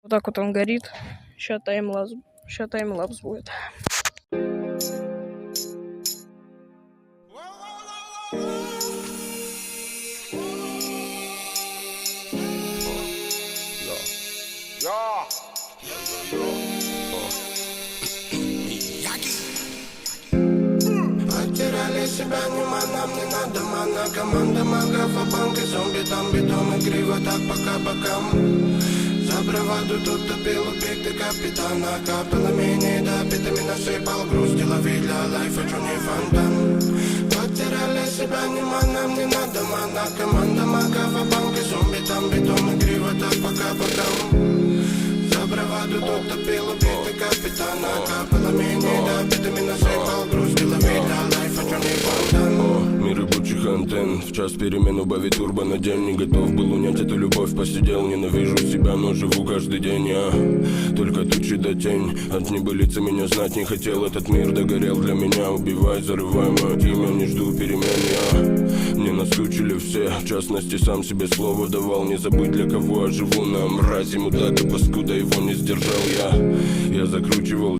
Вот так вот он горит. Сейчас таймлапс будет. Потеряли себя, нам не надо мана. Команда магов, а банки, зомби, там битом. Игриво так пока бокам. За браваду тут топил объекты капитана. Капелами не добитыми насыпал грусти. Лови для лайфа, Джонни Фонтан. Потеряли себя, нам не надо мана. Команда магов, а банки, зомби, там битом. Игриво так пока бокам. За браваду тут топил объекты капитана. Капелами не добитыми насыпал грусти. Лови для лайфа, Джонни Фонтан. Мир рабочих антенн. В час перемен убавить турбо на день. Не готов был унять эту любовь. Посидел, ненавижу себя, но живу каждый день. Я только тучи да тень. От небылицы меня знать не хотел. Этот мир догорел для меня. Убивай, зарывай мое имя. Не жду перемен я. Мне наскучили все. В частности, сам себе слово давал. Не забыть, для кого я живу. На мрази, мудак и паскуда, его не сдержал я. Я закручивал